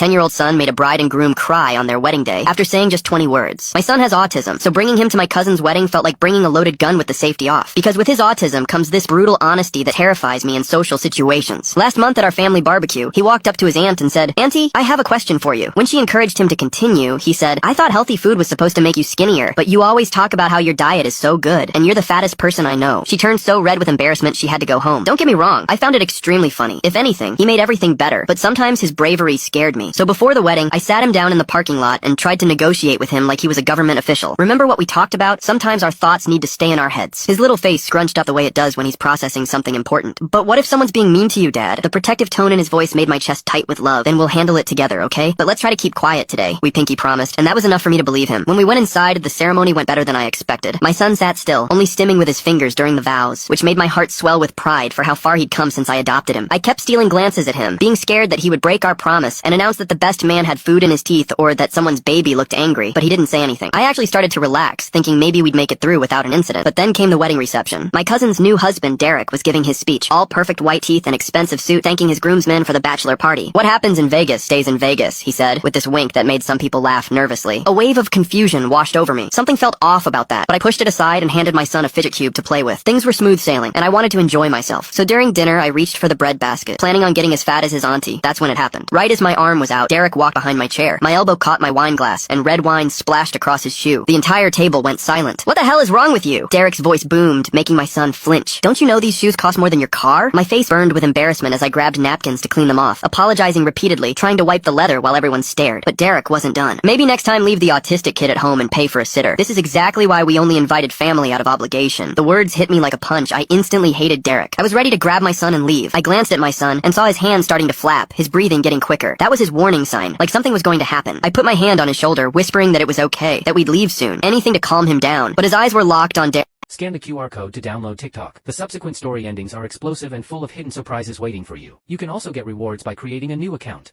10-year-old son made a bride and groom cry on their wedding day after saying just 20 words. My son has autism, so bringing him to my cousin's wedding felt like bringing a loaded gun with the safety off. Because with his autism comes this brutal honesty that terrifies me in social situations. Last month at our family barbecue, he walked up to his aunt and said, "Auntie, I have a question for you." When she encouraged him to continue, he said, "I thought healthy food was supposed to make you skinnier, but you always talk about how your diet is so good, and you're the fattest person I know." She turned so red with embarrassment she had to go home. Don't get me wrong, I found it extremely funny. If anything, he made everything better, but sometimes his bravery scared me. So before the wedding, I sat him down in the parking lot and tried to negotiate with him like he was a government official. Remember what we talked about? Sometimes our thoughts need to stay in our heads. His little face scrunched up the way it does when he's processing something important. "But what if someone's being mean to you, Dad?" The protective tone in his voice made my chest tight with love. "Then we'll handle it together, okay? But let's try to keep quiet today," we pinky promised, and that was enough for me to believe him. When we went inside, the ceremony went better than I expected. My son sat still, only stimming with his fingers during the vows, which made my heart swell with pride for how far he'd come since I adopted him. I kept stealing glances at him, being scared that he would break our promise and announce that the best man had food in his teeth or that someone's baby looked angry, but he didn't say anything. I actually started to relax, thinking maybe we'd make it through without an incident. But then came the wedding reception. My cousin's new husband, Derek, was giving his speech, all perfect white teeth and expensive suit, thanking his groomsmen for the bachelor party. "What happens in Vegas stays in Vegas," he said, with this wink that made some people laugh nervously. A wave of confusion washed over me. Something felt off about that, but I pushed it aside and handed my son a fidget cube to play with. Things were smooth sailing, and I wanted to enjoy myself. So during dinner, I reached for the bread basket, planning on getting as fat as his auntie. That's when it happened. Right as my arm was out, Derek walked behind my chair. My elbow caught my wine glass, and red wine splashed across his shoe. The entire table went silent. "What the hell is wrong with you?" Derek's voice boomed, making my son flinch. "Don't you know these shoes cost more than your car?" My face burned with embarrassment as I grabbed napkins to clean them off, apologizing repeatedly, trying to wipe the leather while everyone stared. But Derek wasn't done. "Maybe next time leave the autistic kid at home and pay for a sitter. This is exactly why we only invited family out of obligation." The words hit me like a punch. I instantly hated Derek. I was ready to grab my son and leave. I glanced at my son and saw his hand starting to flap, his breathing getting quicker. That was his warning sign, like something was going to happen. I put my hand on his shoulder, whispering that it was okay, that we'd leave soon, anything to calm him down. But his eyes were locked on Derek. Scan the QR code to download TikTok. The subsequent story endings are explosive and full of hidden surprises waiting for you. You can also get rewards by creating a new account.